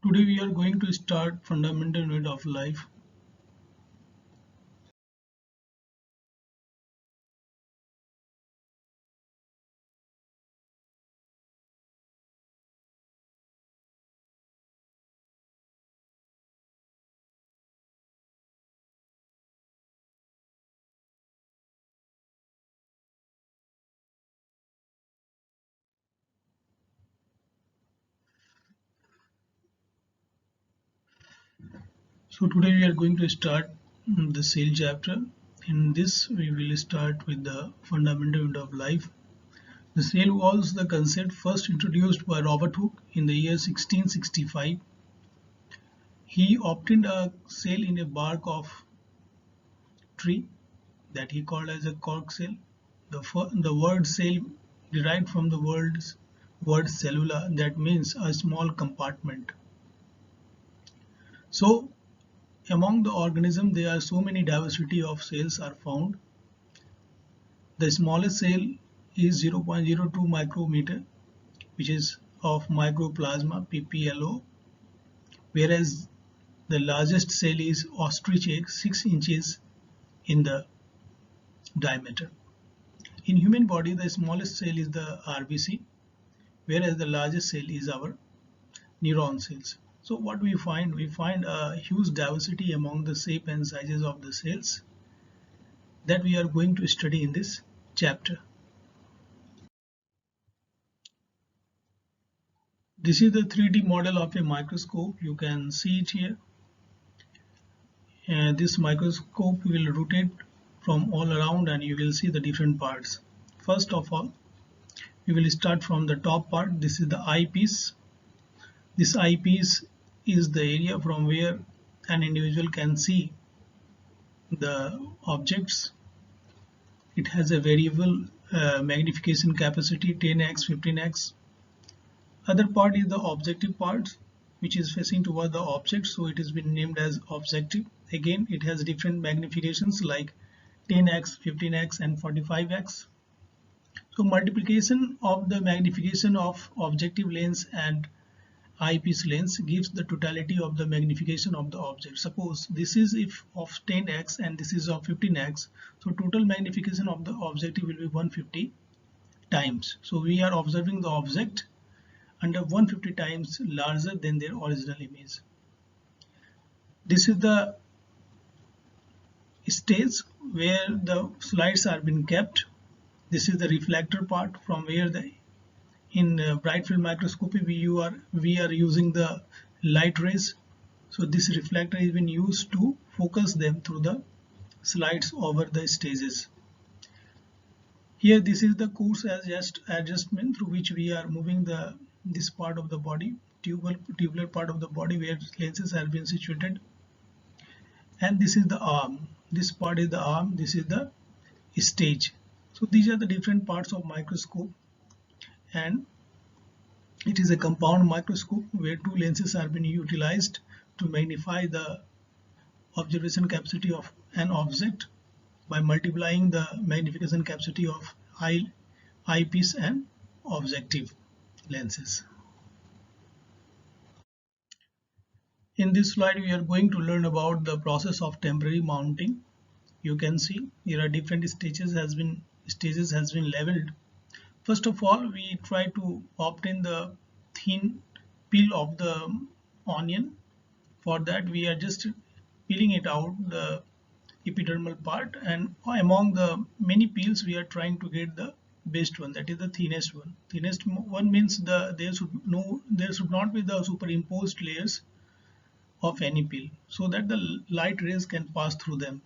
Today we are going to start fundamental unit of life. So today we are going to start the cell chapter. In this we will start with the fundamental unit of life. The cell was the concept first introduced by Robert Hooke in the year 1665. He obtained a cell in a bark of tree that he called as a cork cell. The word cell derived from the word cellula, that means a small compartment. So among the organism there are so many diversity of cells are found. The smallest cell is 0.02 micrometer, which is of mycoplasma (pplo), whereas the largest cell is ostrich egg, 6 inches in the diameter. In human body the smallest cell is the RBC, whereas the largest cell is our neuron cells. So what we find? We find a huge diversity among the shape and sizes of the cells that we are going to study in this chapter. This is the 3D model of a microscope. You can see it here. This microscope will rotate from all around and you will see the different parts. First of all, we will start from the top part. This is the eyepiece. This eyepiece is the area from where an individual can see the objects. It has a variable magnification capacity, 10x, 15x. Other part is the objective part, which is facing toward the object, so it has been named as objective. Again, it has different magnifications like 10x, 15x and 45x. So multiplication of the magnification of objective lens and eyepiece lens gives the totality of the magnification of the object. Suppose this is if of 10x and this is of 15x, so total magnification of the objective will be 150 times. So we are observing the object under 150 times larger than their original image. This is the stage where the slides are being kept. This is the reflector part from where in bright field microscopy we are using the light rays. So this reflector has been used to focus them through the slides over the stages. Here this is the course adjustment through which we are moving this part of the body, tubular part of the body where lenses have been situated. And this is the arm. This part is the arm. This is the stage. So these are the different parts of microscope, and it is a compound microscope where two lenses are being utilized to magnify the observation capacity of an object by multiplying the magnification capacity of eyepiece and objective lenses. In this slide we are going to learn about the process of temporary mounting. You can see there are different stages has been leveled. First of all, we try to obtain the thin peel of the onion. For that we are just peeling it out, the epidermal part, and among the many peels we are trying to get the best one, that is the thinnest one. Thinnest one means there should not be the superimposed layers of any peel, so that the light rays can pass through them.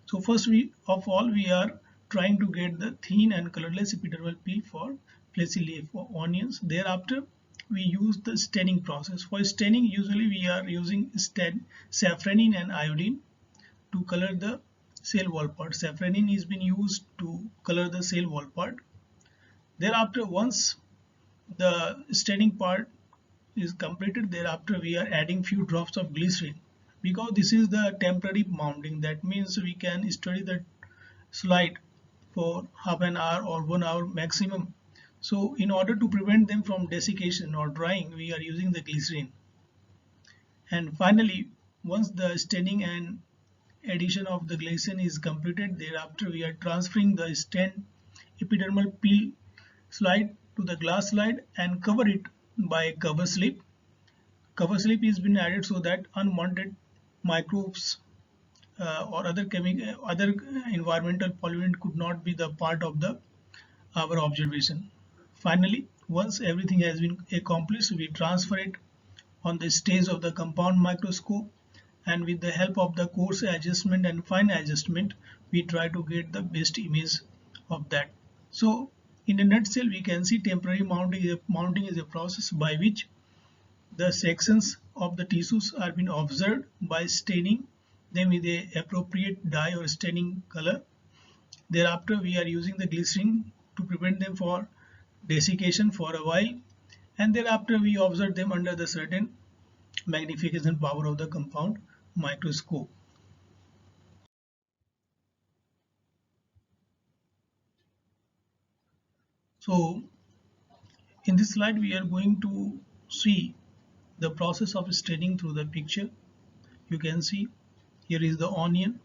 So first of all we are trying to get the thin and colorless epidermal peel for fleshy leaf for onions. Thereafter we use the staining process. For staining usually we are using safranin and iodine to color the cell wall part. Safranin is being used to color the cell wall part. Thereafter, once the staining part is completed, thereafter we are adding few drops of glycerin, because this is the temporary mounting. That means we can study the slide for half an hour or 1 hour maximum. So in order to prevent them from desiccation or drying, we are using the glycerin. And finally, once the staining and addition of the glycine is completed, thereafter we are transferring the stained epidermal peel slide to the glass slide and cover it by a cover slip. Cover slip is been added so that unwanted microbes or other environmental pollutant could not be the part of the our observation. Finally, once everything has been accomplished, we transfer it on the stage of the compound microscope, and with the help of the coarse adjustment and fine adjustment, we try to get the best image of that. So in a nutshell, we can see temporary mounting is a process by which the sections of the tissues are being observed by staining them with a appropriate dye or staining color. Thereafter, we are using the glycerin to prevent them for desiccation for a while, and thereafter we observe them under the certain magnification power of the compound microscope. So in this slide we are going to see the process of staining through the picture. You can see here is the onion.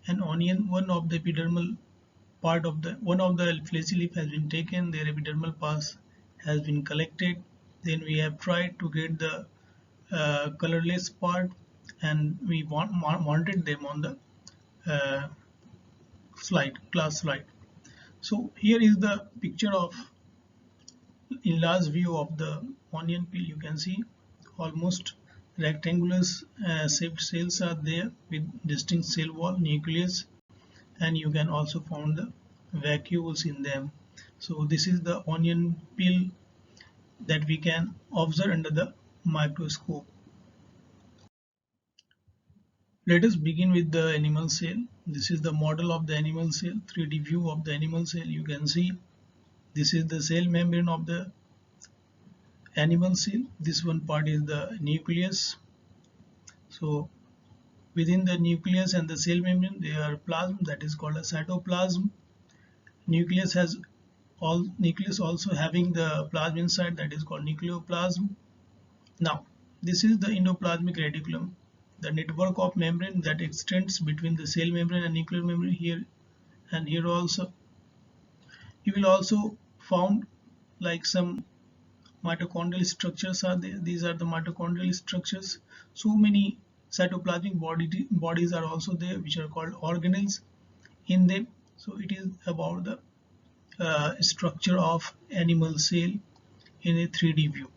An onion, one of the epidermal part of the one of the fleshy leaf has been taken, their epidermal pus has been collected. Then we have tried to get the colorless part, and we wanted them on the uh, glass slide. So here is the picture of enlarged view of the onion peel. You can see almost rectangular shaped cells are there with distinct cell wall, nucleus, and you can also find the vacuoles in them. So this is the onion peel that we can observe under the microscope. Let us begin with the animal cell. This is the model of the animal cell, 3D view of the animal cell. You can see this is the cell membrane of the animal cell. This one part is the nucleus. So within the nucleus and the cell membrane there are plasm, that is called a cytoplasm. Nucleus also having the plasm inside, that is called nucleoplasm. Now this is the endoplasmic reticulum, the network of membrane that extends between the cell membrane and nuclear membrane. Here and here also you will also found like some mitochondrial structures are there. These are the mitochondrial structures. So many cytoplasmic bodies are also there, which are called organelles in them. So it is about the structure of animal cell in a 3D view.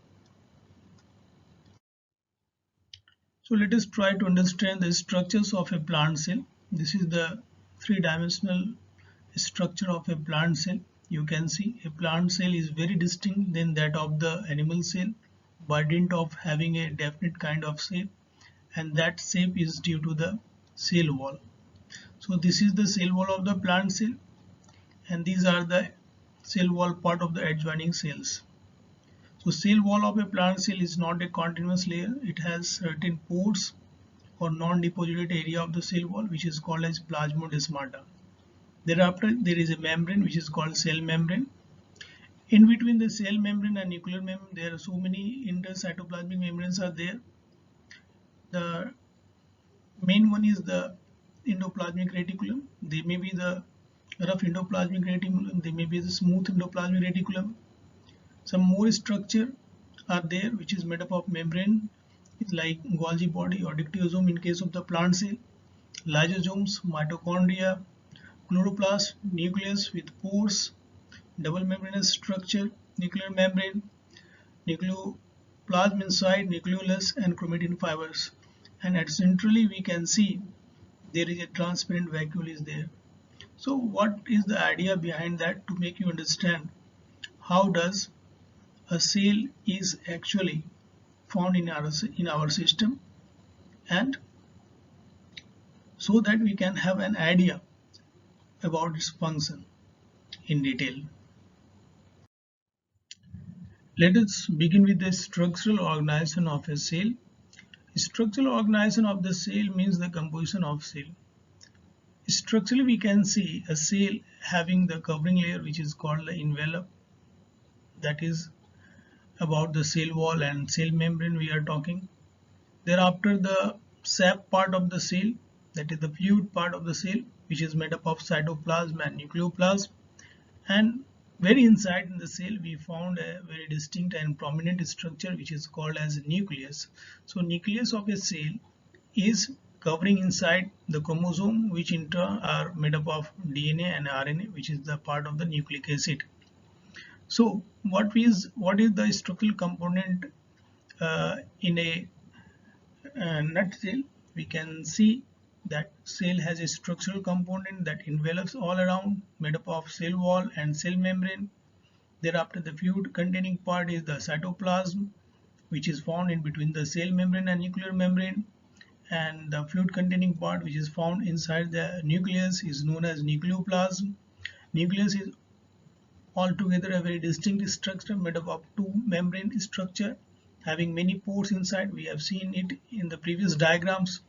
So let us try to understand the structures of a plant cell. This is the three-dimensional structure of a plant cell. You can see a plant cell is very distinct than that of the animal cell by dint of having a definite kind of shape, and that shape is due to the cell wall. So this is the cell wall of the plant cell, and these are the cell wall part of the adjoining cells. So cell wall of a plant cell is not a continuous layer. It has certain pores or non-deposited area of the cell wall, which is called as plasmodesmata. Thereafter there is a membrane which is called cell membrane. In between the cell membrane and nuclear membrane there are so many intercytoplasmic membranes are there. The main one is the endoplasmic reticulum. They may be the rough endoplasmic reticulum, they may be the smooth endoplasmic reticulum. Some more structure are there which is made up of membrane, like Golgi body or dictyosome in case of the plant cell, lysosomes, mitochondria, chloroplast, nucleus with pores, double membranous structure, nuclear membrane, nucleoplasm inside, nucleolus, and chromatin fibers. And at centrally we can see there is a transparent vacuole is there. So what is the idea behind that? To make you understand how does a cell is actually found in our system, and so that we can have an idea about its function in detail. Let us begin with the structural organization of a cell. Structural organization of the cell means the composition of cell. Structurally we can see a cell having the covering layer which is called the envelope, that is about the cell wall and cell membrane we are talking. Thereafter, the sap part of the cell, that is the fluid part of the cell, which is made up of cytoplasm and nucleoplasm. And very inside in the cell, we found a very distinct and prominent structure which is called as nucleus. So nucleus of a cell is covering inside the chromosome, which in turn are made up of DNA and RNA, which is the part of the nucleic acid. So what is the structural component in a nutshell? We can see that cell has a structural component that envelops all around, made up of cell wall and cell membrane. Thereafter, the fluid containing part is the cytoplasm, which is found in between the cell membrane and nuclear membrane. And the fluid containing part, which is found inside the nucleus, is known as nucleoplasm. Nucleus is altogether a very distinct structure made up of two membrane structure having many pores inside. We have seen it in the previous diagrams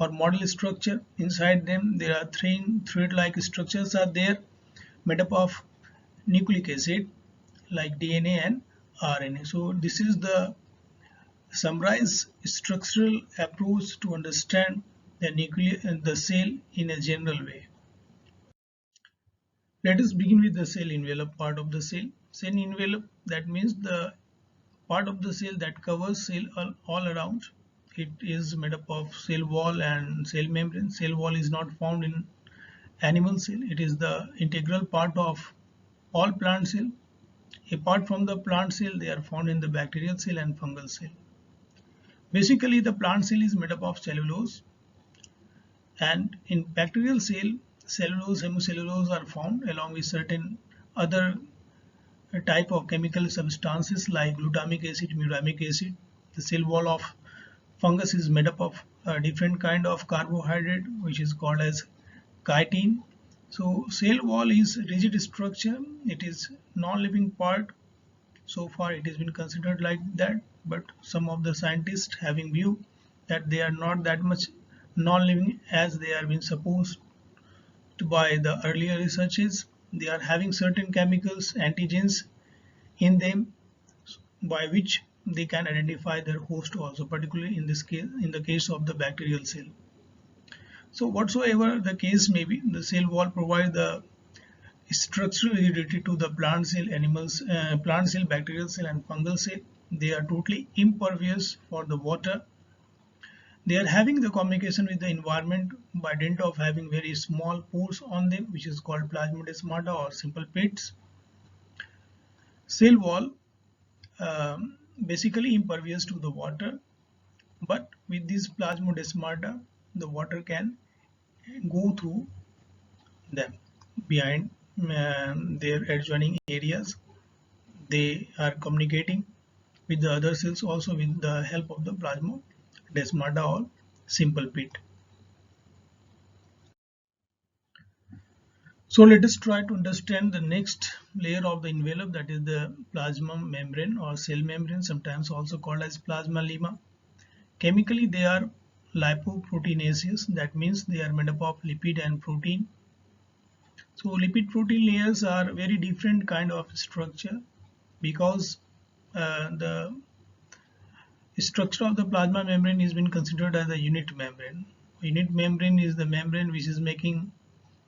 or model structure. Inside them there are thin thread-like structures are there made up of nucleic acid like DNA and RNA. So this is the summarized structural approach to understand the cell in a general way. Let us begin with the cell envelope part of the cell. Cell envelope, that means the part of the cell that covers cell all around. It is made up of cell wall and cell membrane. Cell wall is not found in animal cell. It is the integral part of all plant cell. Apart from the plant cell, they are found in the bacterial cell and fungal cell. Basically, the plant cell is made up of cellulose, and in bacterial cell, cellulose, hemicellulose are found along with certain other type of chemical substances like glutamic acid, muramic acid. The cell wall of fungus is made up of a different kind of carbohydrate which is called as chitin. So cell wall is rigid structure. It is non-living part. So far it has been considered like that, but some of the scientists having view that they are not that much non-living as they are being supposed to by the earlier researches. They are having certain chemicals, antigens in them by which they can identify their host also, particularly in this case, in the case of the bacterial cell. So whatsoever the case may be, the cell wall provides the structural rigidity to the plant cell, plant cell, bacterial cell and fungal cell. They are totally impervious for the water. They are having the communication with the environment by dint of having very small pores on them, which is called plasmodesmata or simple pits. Cell wall basically impervious to the water, but with these plasmodesmata, the water can go through them behind their adjoining areas. They are communicating with the other cells also with the help of the plasmodesmata or simple pit. So let us try to understand the next layer of the envelope, that is the plasma membrane or cell membrane, sometimes also called as plasma lemma. Chemically they are lipoproteinaceous, that means they are made up of lipid and protein. So lipid protein layers are very different kind of structure because the structure of the plasma membrane is been considered as a unit membrane. Unit membrane is the membrane which is making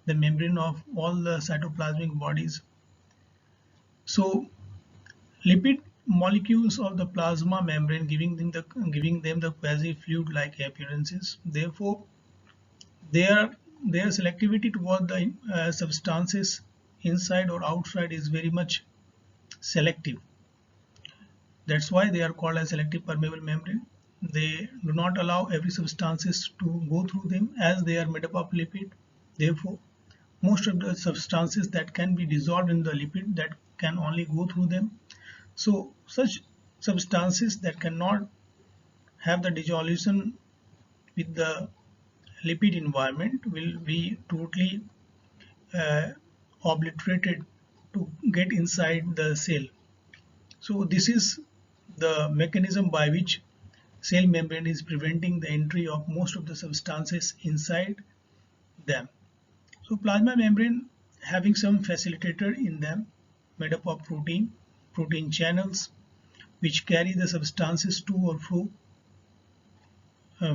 the membrane of all the cytoplasmic bodies. So lipid molecules of the plasma membrane giving them the quasi fluid like appearances. Therefore their selectivity toward the substances inside or outside is very much selective. That's why they are called as selective permeable membrane. They do not allow every substances to go through them as they are made up of lipid. Therefore most of the substances that can be dissolved in the lipid that can only go through them. So such substances that cannot have the dissolution with the lipid environment will be totally obliterated to get inside the cell. So this is the mechanism by which cell membrane is preventing the entry of most of the substances inside them. So plasma membrane having some facilitator in them made up of protein channels which carry the substances to or fro.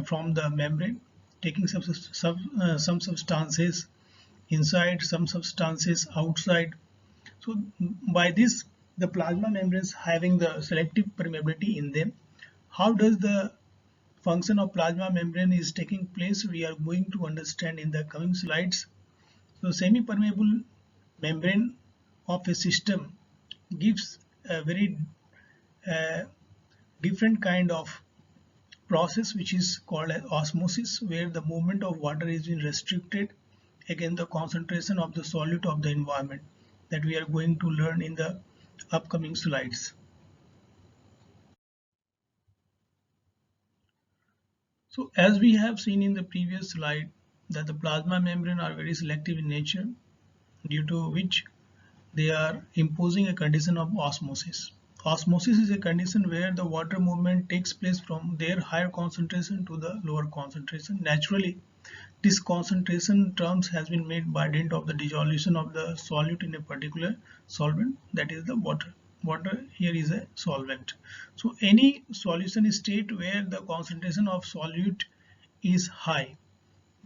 from the membrane, taking some substances inside, some substances outside. So by this, the plasma membranes having the selective permeability in them. How does the function of plasma membrane is taking place? We are going to understand in the coming slides. So semi-permeable membrane of a system gives a very uh, different kind of process which is called as osmosis, where the movement of water is being restricted against the concentration of the solute of the environment, that we are going to learn in the upcoming slides. So as we have seen in the previous slide, that the plasma membrane are very selective in nature, due to which they are imposing a condition of osmosis. Osmosis is a condition where the water movement takes place from their higher concentration to the lower concentration. Naturally, this concentration terms has been made by dint of the dissolution of the solute in a particular solvent, that is the water. Water here is a solvent. So any solution state where the concentration of solute is high,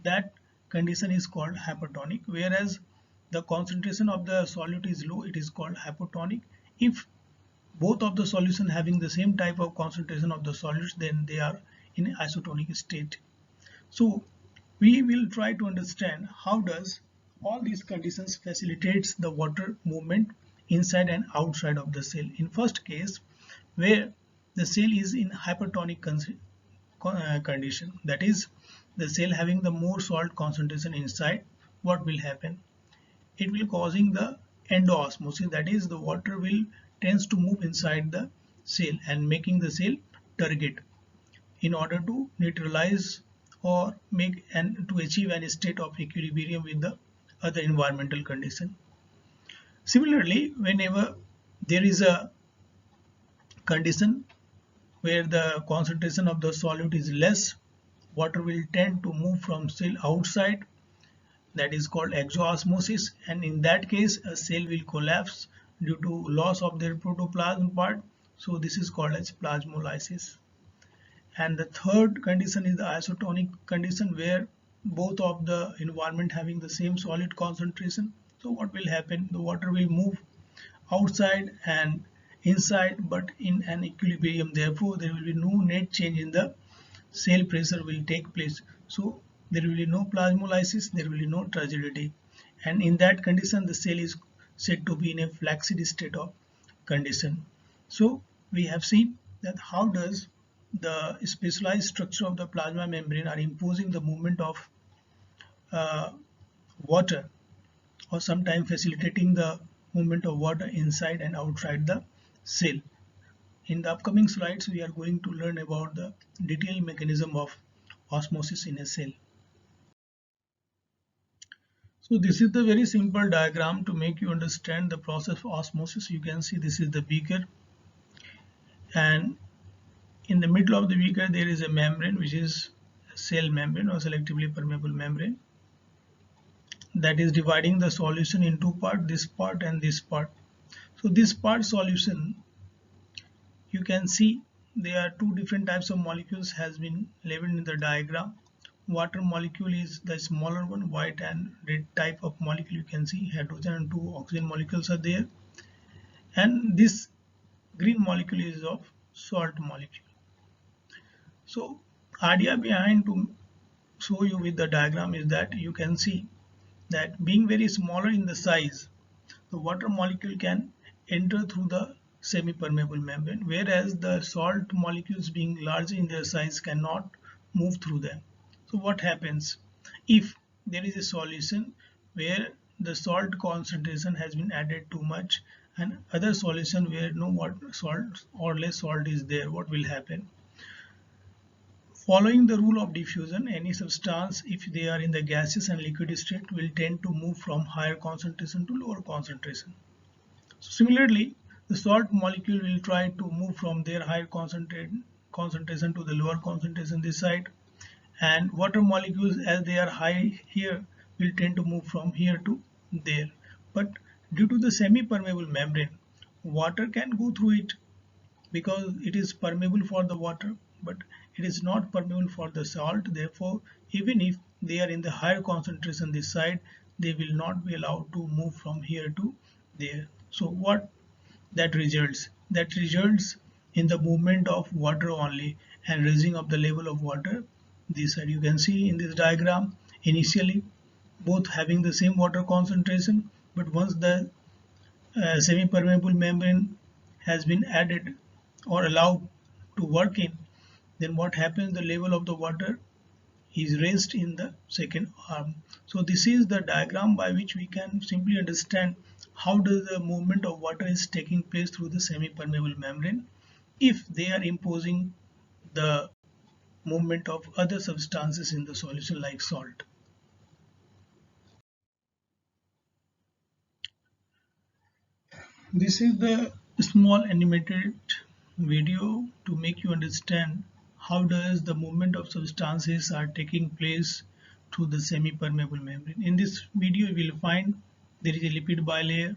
that condition is called hypertonic, whereas the concentration of the solute is low, it is called hypotonic. If both of the solution having the same type of concentration of the solutes, then they are in isotonic state. So we will try to understand how does all these conditions facilitates the water movement inside and outside of the cell. In first case, where the cell is in hypertonic condition, that is the cell having the more salt concentration inside, what will happen? It will causing the endoosmosis, that is the water will tends to move inside the cell and making the cell turgid in order to neutralize or make and to achieve an state of equilibrium with the other environmental condition. Similarly, whenever there is a condition where the concentration of the solute is less, water will tend to move from cell outside, that is called exoosmosis, and in that case a cell will collapse due to loss of their protoplasm part. So this is called as plasmolysis. And the third condition is the isotonic condition, where both of the environment having the same solid concentration. So what will happen? The water will move outside and inside, but in an equilibrium. Therefore, there will be no net change in the cell pressure will take place. So there will be no plasmolysis, there will be no turgidity. And in that condition, the cell is said to be in a flaccid state of condition. So we have seen that how does the specialized structure of the plasma membrane are imposing the movement of uh, water, or sometimes facilitating the movement of water inside and outside the cell. In the upcoming slides, we are going to learn about the detailed mechanism of osmosis in a cell. So this is the very simple diagram to make you understand the process of osmosis. You can see this is the beaker, and in the middle of the beaker there is a membrane which is cell membrane or selectively permeable membrane, that is dividing the solution in two parts, this part and this part. So this part solution, you can see there are two different types of molecules has been labeled in the diagram. Water molecule is the smaller one, white and red type of molecule. You can see hydrogen and two oxygen molecules are there, and this green molecule is of salt molecule. So idea behind to show you with the diagram is that you can see that being very smaller in the size, the water molecule can enter through the semi-permeable membrane, whereas the salt molecules being large in their size cannot move through them. So what happens if there is a solution where the salt concentration has been added too much and other solution where no water salt or less salt is there? What will happen? Following the rule of diffusion, any substance, if they are in the gaseous and liquid state, will tend to move from higher concentration to lower concentration. So similarly, the salt molecule will try to move from their higher concentration to the lower concentration this side, and water molecules, as they are high here, will tend to move from here to there. But due to the semi-permeable membrane, water can go through it because it is permeable for the water, but it is not permeable for the salt. Therefore, even if they are in the higher concentration this side, they will not be allowed to move from here to there. So what that results? That results in the movement of water only and raising of the level of water. This side you can see in this diagram, initially both having the same water concentration, but once the semi-permeable membrane has been added or allowed to work in, then what happens, the level of the water is raised in the second arm. So this is the diagram by which we can simply understand how does the movement of water is taking place through the semi-permeable membrane if they are imposing the movement of other substances in the solution like salt. This is the small animated video to make you understand how does the movement of substances are taking place through the semi-permeable membrane. In this video you will find there is a lipid bilayer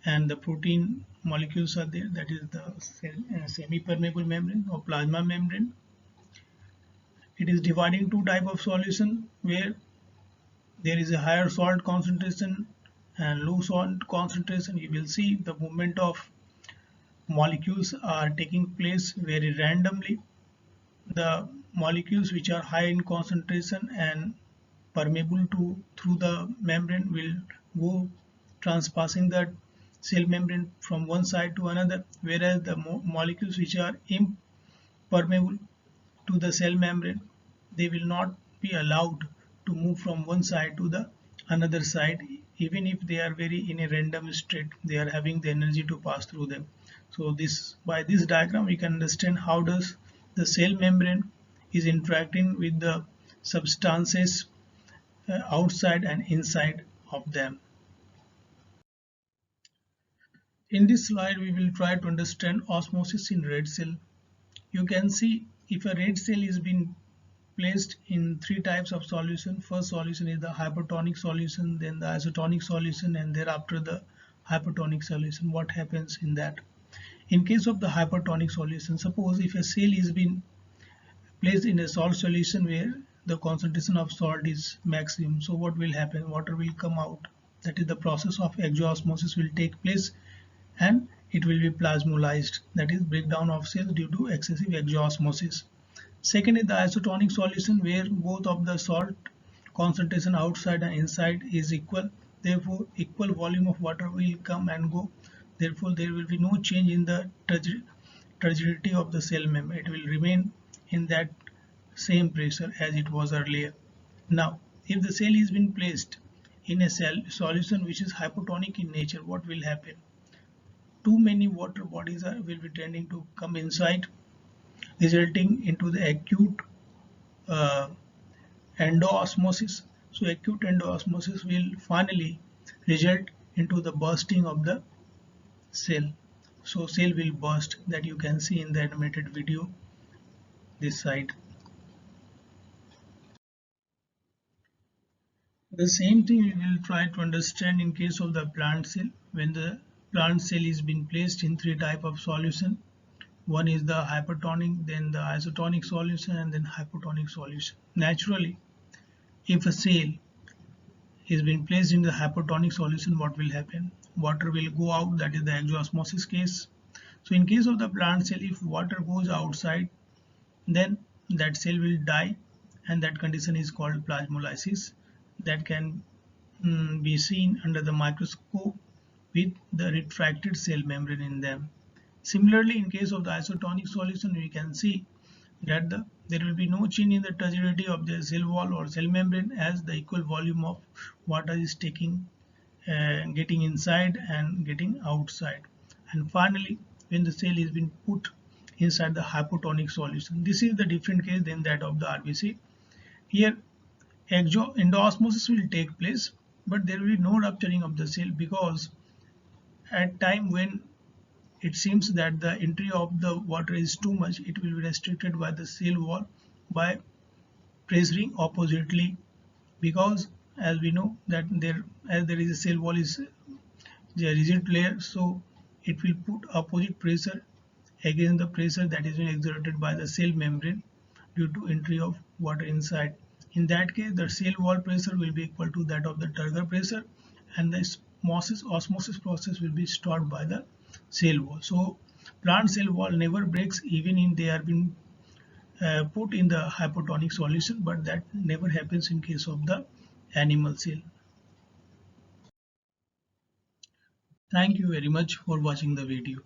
and the protein molecules are there, that is the semi-permeable membrane or plasma membrane. It is dividing two type of solution where there is a higher salt concentration and low salt concentration. You will see the movement of molecules are taking place very randomly. The molecules which are high in concentration and permeable to through the membrane will go transpassing the cell membrane from one side to another, whereas the molecules which are impermeable to the cell membrane, they will not be allowed to move from one side to the another side, even if they are very in a random state, they are having the energy to pass through them. So this, by this diagram we can understand how does the cell membrane is interacting with the substances outside and inside of them. In this slide we will try to understand osmosis in red cell. You can see if a red cell is being placed in three types of solution. First solution is the hypertonic solution, then the isotonic solution, and thereafter the hypertonic solution. What happens in that? In case of the hypertonic solution, suppose if a cell is being placed in a salt solution where the concentration of salt is maximum, so what will happen? Water will come out. That is, the process of exoosmosis will take place and it will be plasmolysed, that is breakdown of cells due to excessive exoosmosis. Second is the isotonic solution where both of the salt concentration outside and inside is equal. Therefore, equal volume of water will come and go. Therefore, there will be no change in the turgidity of the cell membrane. It will remain in that same pressure as it was earlier. Now, if the cell is been placed in a solution which is hypotonic in nature, what will happen? Too many water bodies will be tending to come inside, resulting into the acute uh, endoosmosis. So acute endoosmosis will finally result into the bursting of the cell. So cell will burst, that you can see in the animated video this side. The same thing we will try to understand in case of the plant cell. When the plant cell is being placed in three type of solution, one is the hypertonic, then the isotonic solution, and then hypotonic solution. Naturally, if a cell is being placed in the hypertonic solution, what will happen? Water will go out, that is the exoosmosis case. So in case of the plant cell, if water goes outside, then that cell will die, and that condition is called plasmolysis. That can be seen under the microscope with the retracted cell membrane in them. Similarly, in case of the isotonic solution, we can see that there will be no change in the turgidity of the cell wall or cell membrane as the equal volume of water is getting inside and getting outside. And finally, when the cell is being put inside the hypotonic solution, this is the different case than that of the RBC. Here, endoosmosis will take place, but there will be no rupturing of the cell, because at time when it seems that the entry of the water is too much, it will be restricted by the cell wall by pressuring oppositely, because as we know that there is a cell wall is a rigid layer, so it will put opposite pressure against the pressure that is being exerted by the cell membrane due to entry of water inside. In that case, the cell wall pressure will be equal to that of the turgor pressure, and the osmosis process will be stopped by the cell wall. So plant cell wall never breaks even if they are being put in the hypotonic solution, but that never happens in case of the animal cell. Thank you very much for watching the video.